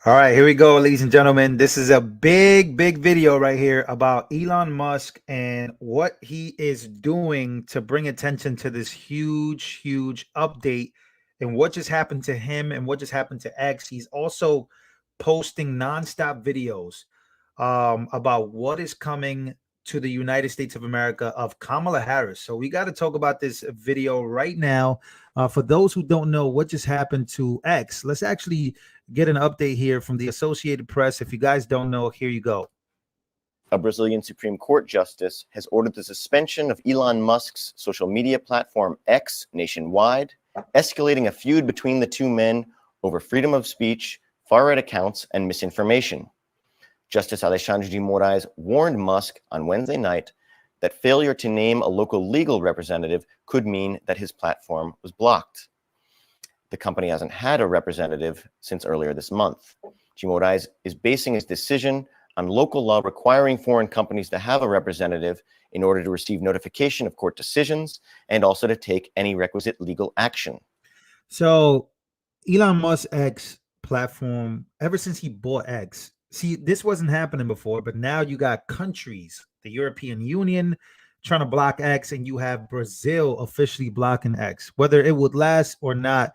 All right, here we go, ladies and gentlemen. This is a big video right here about Elon Musk and what he is doing to bring attention to this huge update and what just happened to him and what just happened to X. He's also posting nonstop videos about what is coming to the United States of America of Kamala Harris. So we got to talk about this video right now. For those who don't know what just happened to X, let's actually get an update here from the Associated Press. If you guys don't know, here you go. A Brazilian Supreme Court justice has ordered the suspension of Elon Musk's social media platform X nationwide, escalating a feud between the two men over freedom of speech, far-right accounts, and misinformation. Justice Alexandre de Moraes warned Musk on Wednesday night that failure to name a local legal representative could mean that his platform was blocked. The company hasn't had a representative since earlier this month. De Moraes is basing his decision on local law requiring foreign companies to have a representative in order to receive notification of court decisions and also to take any requisite legal action. So Elon Musk's X platform, ever since he bought X, see, this wasn't happening before, but now you got countries, the European Union trying to block X, and you have Brazil officially blocking X. Whether it would last or not,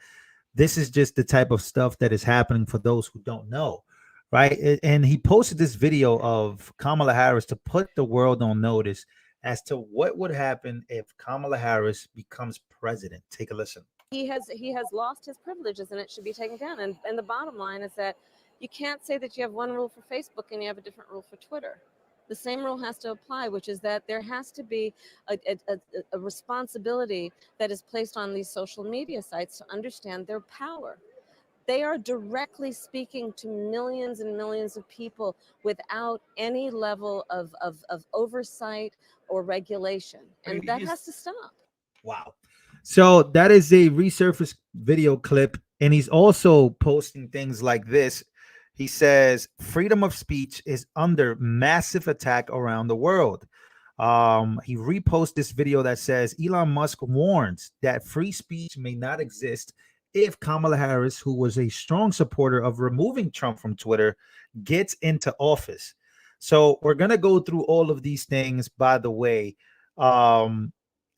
this is just the type of stuff that is happening for those who don't know, right? And he posted this video of Kamala Harris to put the world on notice as to what would happen if Kamala Harris becomes president. Take a listen. He has lost his privileges, and it should be taken down. And the bottom line is that you can't say that you have one rule for Facebook and you have a different rule for Twitter. The same rule has to apply, which is that there has to be a responsibility that is placed on these social media sites to understand their power. They are directly speaking to millions and millions of people without any level of oversight or regulation. And that has to stop. Wow. So that is a resurfaced video clip. And he's also posting things like this. He says freedom of speech is under massive attack around the world. He reposts this video that says Elon Musk warns that free speech may not exist if Kamala Harris, who was a strong supporter of removing Trump from Twitter, gets into office. So we're going to go through all of these things, by the way.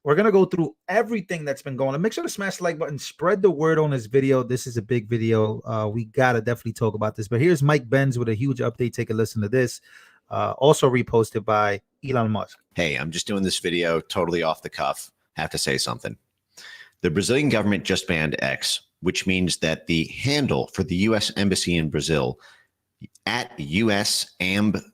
We're going to go through everything that's been going on. Make sure to smash the like button. Spread the word on this video. This is a big video. We got to definitely talk about this. But here's Mike Benz with a huge update. Take a listen to this. Also reposted by Elon Musk. Hey, I'm just doing this video totally off the cuff. Have to say something. The Brazilian government just banned X, which means that the handle for the U.S. Embassy in Brazil at USAMBR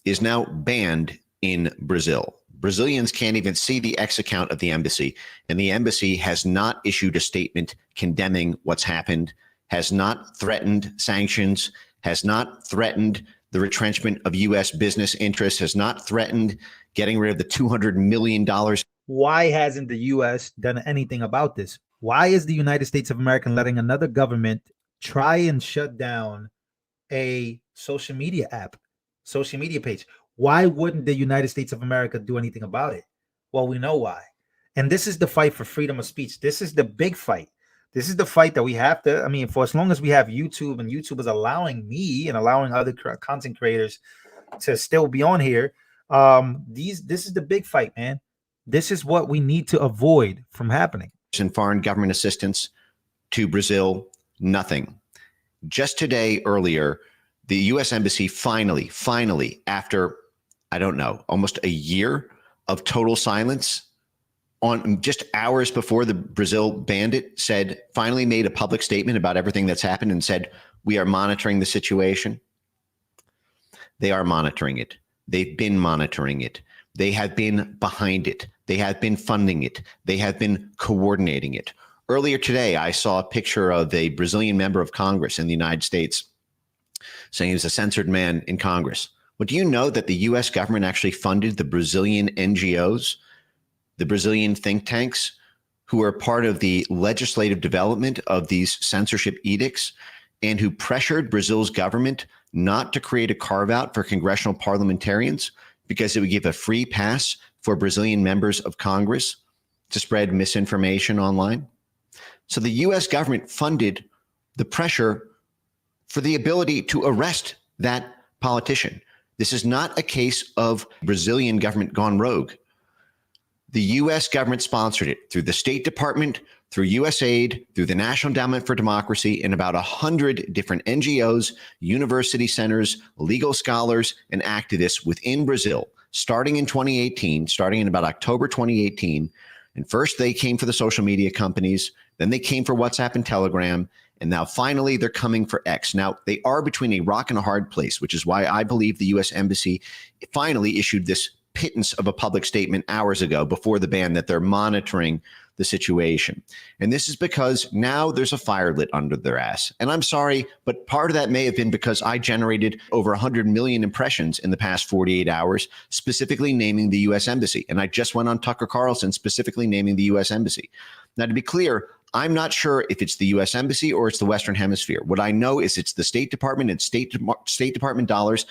is now banned in Brazil. Brazilians can't even see the X account of the embassy, and the embassy has not issued a statement condemning what's happened, has not threatened sanctions, has not threatened the retrenchment of U.S. business interests, has not threatened getting rid of the $200 million. Why hasn't the U.S. done anything about this? Why is the United States of America letting another government try and shut down a social media app, social media page? Why wouldn't the United States of America do anything about it? Well, we know why. And this is the fight for freedom of speech. This is the big fight. This is the fight that we have to, I mean, for as long as we have YouTube, and YouTube is allowing me and allowing other content creators to still be on here, this is the big fight, man. This is what we need to avoid from happening. And foreign government assistance to Brazil, nothing. Just today, earlier, the U.S. Embassy finally, after, I don't know, almost a year of total silence, on just hours before the Brazil banned it, finally made a public statement about everything that's happened and said, we are monitoring the situation. They are monitoring it. They've been monitoring it. They have been behind it. They have been funding it. They have been coordinating it. Earlier today, I saw a picture of a Brazilian member of Congress in the United States saying he was a censored man in Congress. Well, do you know that the U.S. government actually funded the Brazilian NGOs, the Brazilian think tanks, who are part of the legislative development of these censorship edicts, and who pressured Brazil's government not to create a carve-out for congressional parliamentarians because it would give a free pass for Brazilian members of Congress to spread misinformation online? So the U.S. government funded the pressure for the ability to arrest that politician. This is not a case of Brazilian government gone rogue. The U.S. government sponsored it through the State Department, through USAID, through the National Endowment for Democracy, and about 100 different NGOs, university centers, legal scholars, and activists within Brazil, starting in 2018, starting in about October 2018. And first they came for the social media companies, then they came for WhatsApp and Telegram, and now finally they're coming for X. Now, they are between a rock and a hard place, which is why I believe the U.S. Embassy finally issued this pittance of a public statement hours ago before the ban that they're monitoring the situation. And this is because now there's a fire lit under their ass. And I'm sorry, but part of that may have been because I generated over 100 million impressions in the past 48 hours, specifically naming the U.S. Embassy. And I just went on Tucker Carlson specifically naming the U.S. Embassy. Now, to be clear, I'm not sure if it's the U.S. Embassy or it's the Western Hemisphere. What I know is it's the State Department and State Department dollars.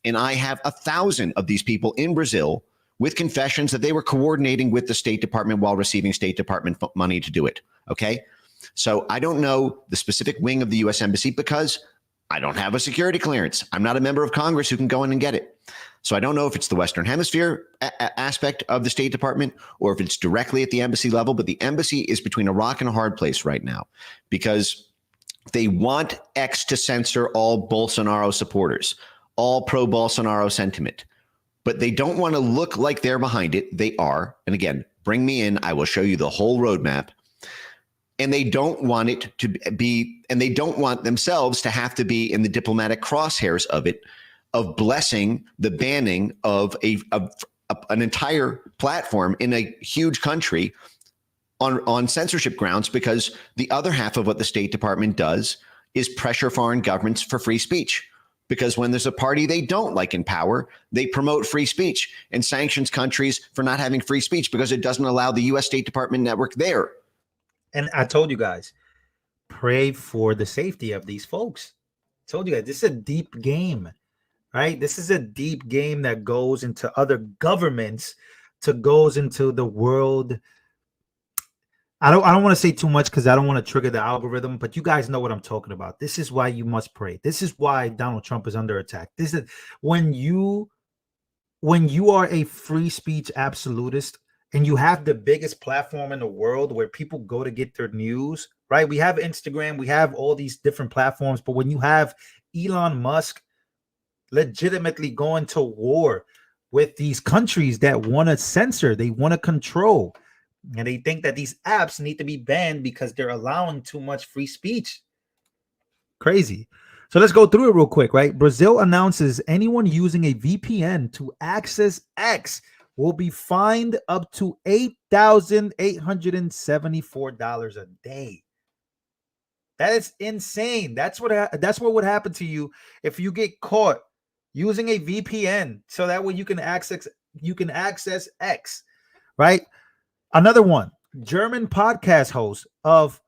And I have 1,000 of these people in Brazil with confessions that they were coordinating with the State Department while receiving State Department money to do it. Okay. So I don't know the specific wing of the U.S. Embassy because I don't have a security clearance. I'm not a member of Congress who can go in and get it. So I don't know if it's the Western Hemisphere aspect of the State Department or if it's directly at the embassy level. But the embassy is between a rock and a hard place right now because they want X to censor all Bolsonaro supporters, all pro-Bolsonaro sentiment. But they don't want to look like they're behind it. They are. And again, bring me in. I will show you the whole roadmap. And they don't want it to be, and they don't want themselves to have to be in the diplomatic crosshairs of it, of blessing the banning of an entire platform in a huge country on censorship grounds, because the other half of what the State Department does is pressure foreign governments for free speech. Because when there's a party they don't like in power, they promote free speech and sanctions countries for not having free speech because it doesn't allow the U.S. State Department network there. And I told you guys, pray for the safety of these folks. I told you guys, this is a deep game, right? This is a deep game that goes into other governments, goes into the world. I don't want to say too much because I don't want to trigger the algorithm, but you guys know what I'm talking about. This is why you must pray. This is why Donald Trump is under attack. This is when you are a free speech absolutist and you have the biggest platform in the world where people go to get their news, right? We have Instagram, we have all these different platforms, but when you have Elon Musk legitimately going to war with these countries that want to censor, they want to control, and they think that these apps need to be banned because they're allowing too much free speech. Crazy. So let's go through it real quick, right? Brazil announces anyone using a VPN to access X will be fined up to $8,874 a day. That is insane. That's what would happen to you if you get caught using a VPN, so that way you can access X, right? Another one, German podcast host of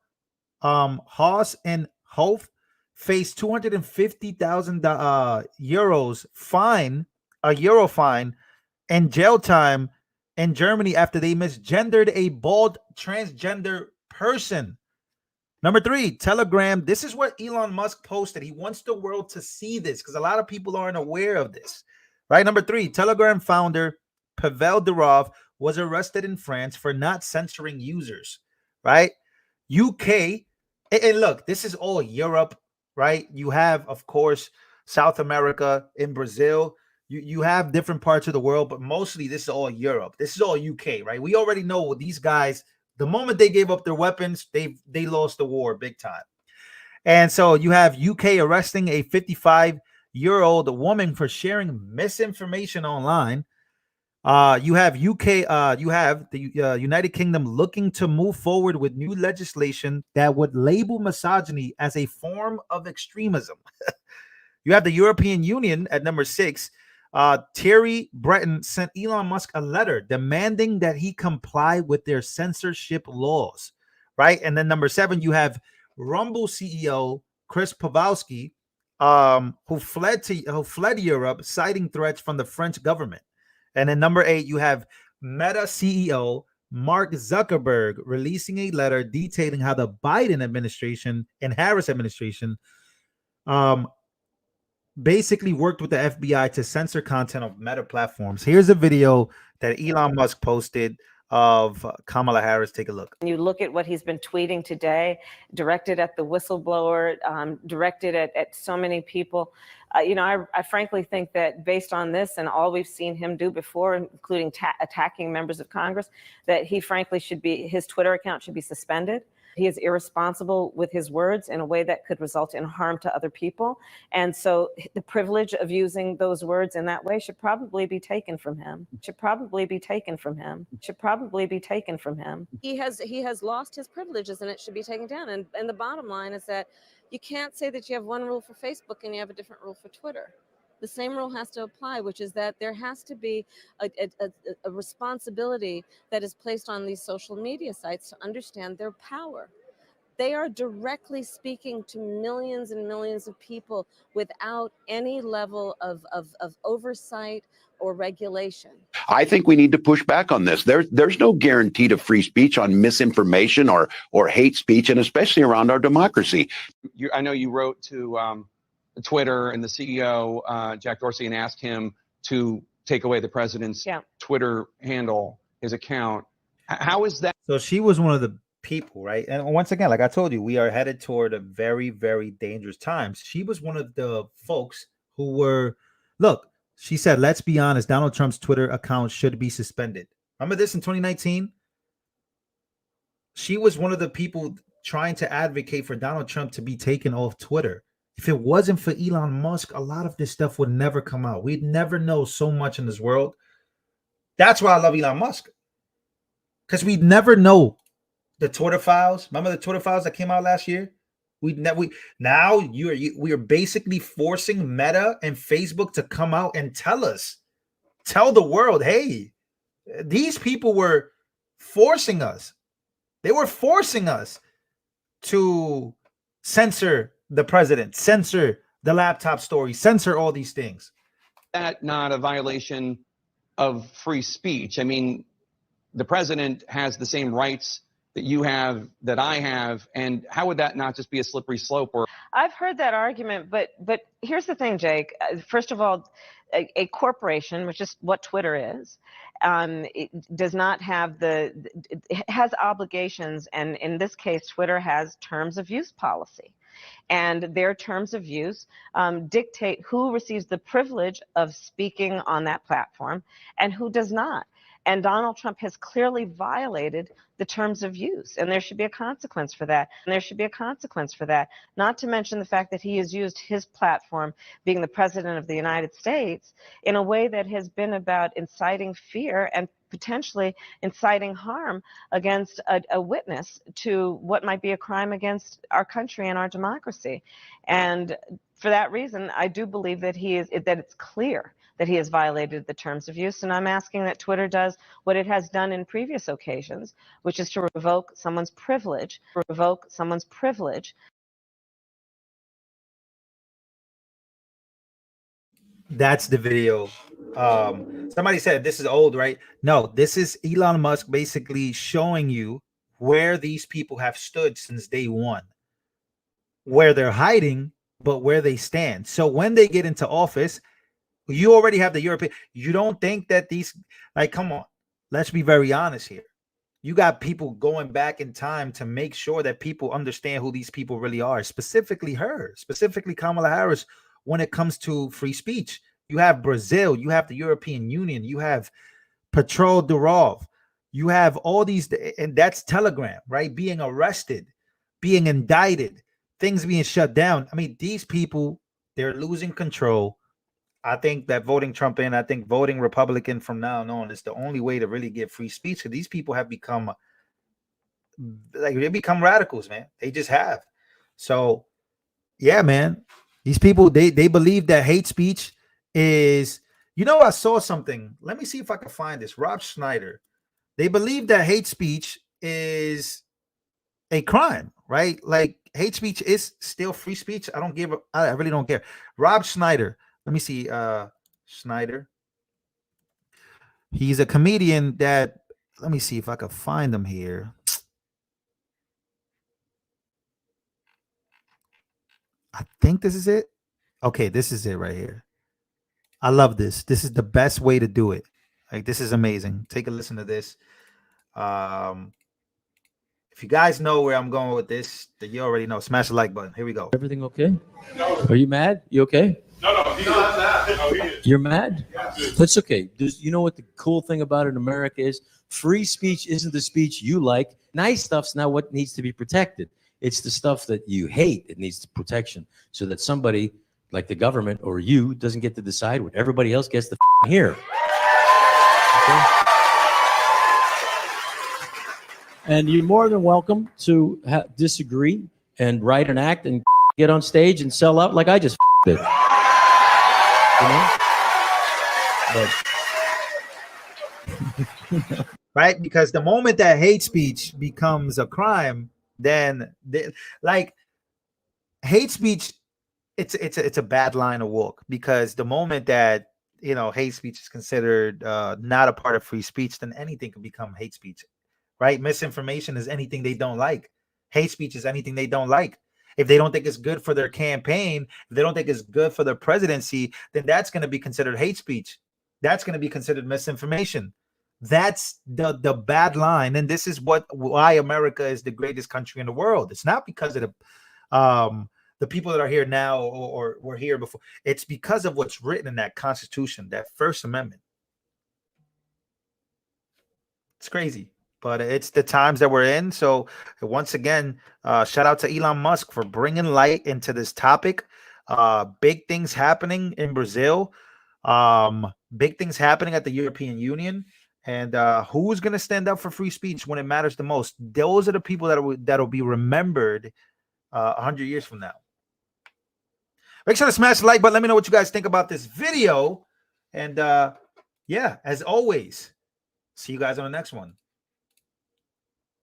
Haus and Hof faced 250,000 euros fine, a euro fine, and jail time in Germany after they misgendered a bald transgender person. Number 3, Telegram. This is what Elon Musk posted. He wants the world to see this because a lot of people aren't aware of this, right? Number 3, Telegram founder Pavel Durov was arrested in France for not censoring users, right? UK, and look, this is all Europe, right? You have, of course, South America, in Brazil. You have different parts of the world, but mostly this is all Europe. This is all UK, right? We already know these guys, the moment they gave up their weapons, they lost the war big time. And so you have UK arresting a 55-year-old woman for sharing misinformation online. You have UK, you have the United Kingdom looking to move forward with new legislation that would label misogyny as a form of extremism. You have the European Union at number 6. Thierry Breton sent Elon Musk a letter demanding that he comply with their censorship laws, right? And then number 7, you have Rumble CEO Chris Pavlovski, who fled Europe, citing threats from the French government. And then number 8, you have Meta CEO Mark Zuckerberg releasing a letter detailing how the Biden administration and Harris administration um, basically worked with the FBI to censor content of Meta platforms. Here's a video that Elon Musk posted of Kamala Harris. Take a look. You look at what he's been tweeting today, directed at the whistleblower, directed at so many people. I frankly think that based on this and all we've seen him do before, including attacking members of Congress, that he frankly his Twitter account should be suspended. He is irresponsible with his words in a way that could result in harm to other people. And so the privilege of using those words in that way should probably be taken from him. Should probably be taken from him. Should probably be taken from him. He has lost his privileges and it should be taken down. And the bottom line is that you can't say that you have one rule for Facebook and you have a different rule for Twitter. The same rule has to apply, which is that there has to be a responsibility that is placed on these social media sites to understand their power. They are directly speaking to millions and millions of people without any level of oversight or regulation. I think we need to push back on this. There's no guarantee to free speech on misinformation or hate speech, and especially around our democracy. I know you wrote to Twitter and the CEO, Jack Dorsey, and asked him to take away the president's Twitter handle, his account. How is that? So she was one of the people, right? And once again, like I told you, we are headed toward a very, very dangerous times. She was one of the folks who were, look, she said, let's be honest, Donald Trump's Twitter account should be suspended. Remember this in 2019? She was one of the people trying to advocate for Donald Trump to be taken off Twitter. If it wasn't for Elon Musk, a lot of this stuff would never come out. We'd never know so much in this world. That's why I love Elon Musk. Because we'd never know the Twitter files. Remember the Twitter files that came out last year? We are basically forcing Meta and Facebook to come out and tell the world, hey, these people were forcing us. They were forcing us to censor the president, censor the laptop story, censor all these things. That not a violation of free speech? I mean, the president has the same rights that you have, that I have, and how would that not just be a slippery slope? Or I've heard that argument, but here's the thing, Jake. First of all, a corporation, which is what Twitter is, it does not have it has obligations, and in this case, Twitter has terms of use policy. And their terms of use dictate who receives the privilege of speaking on that platform and who does not. And Donald Trump has clearly violated the terms of use, and there should be a consequence for that. And there should be a consequence for that. Not to mention the fact that he has used his platform, being the president of the United States, in a way that has been about inciting fear and potentially inciting harm against a witness to what might be a crime against our country and our democracy. And for that reason, I do believe that it's clear that he has violated the terms of use, and I'm asking that Twitter does what it has done in previous occasions, which is to revoke someone's privilege. That's the video. Somebody said this is old, right? No, this is Elon Musk basically showing you where these people have stood since day one, where they're hiding, but where they stand. So when they get into office, you already have the European. You don't think that these, like, come on, let's be very honest here. You got people going back in time to make sure that people understand who these people really are, specifically Kamala Harris, when it comes to free speech. You have Brazil, you have the European Union, you have Petro Durov, you have all these, and that's Telegram, right? Being arrested, being indicted, things being shut down. I mean, these people, they're losing control. I think that voting Trump in, I think voting Republican from now on is the only way to really get free speech. Because these people have become, like, they become radicals, man. They just have. So, yeah, man. These people, they believe that hate speech is, I saw something. Let me see if I can find this. Rob Schneider. They believe that hate speech is a crime, right? Like, hate speech is still free speech. I really don't care. Rob Schneider. Let me see. Schneider. He's a comedian that, let me see if I can find him here. I think this is it. Okay, this is it right here. I love this. This is the best way to do it. Like, this is amazing. Take a listen to this. If you guys know where I'm going with this, then you already know. Smash the like button. Here we go. Everything okay? No. Are you mad? You okay? No, I'm mad. No, he is. You're mad? Yeah. That's okay. You know what the cool thing about it in America is? Free speech isn't the speech you like. Nice stuff's not what needs to be protected. It's the stuff that you hate that needs protection, so that somebody like the government or you doesn't get to decide what everybody else gets to hear. Okay? And you're more than welcome to disagree and write an act and get on stage and sell out like I just did. You know? But Right? Because the moment that hate speech becomes a crime, then like hate speech, it's a bad line to walk, because the moment that hate speech is considered not a part of free speech, then anything can become hate speech. Right? Misinformation is anything they don't like. Hate speech is anything they don't like. If they don't think it's good for their campaign, if they don't think it's good for their presidency, then that's going to be considered hate speech. That's going to be considered misinformation. That's the bad line. And this is why America is the greatest country in the world. It's not because of the people that are here now or were here before. It's because of what's written in that Constitution, that First Amendment. It's crazy. But it's the times that we're in. So once again, shout out to Elon Musk for bringing light into this topic. Big things happening in Brazil. Big things happening at the European Union. And who's going to stand up for free speech when it matters the most? Those are the people that'll be remembered 100 years from now. Make sure to smash the like button. Let me know what you guys think about this video. And yeah, as always, see you guys on the next one.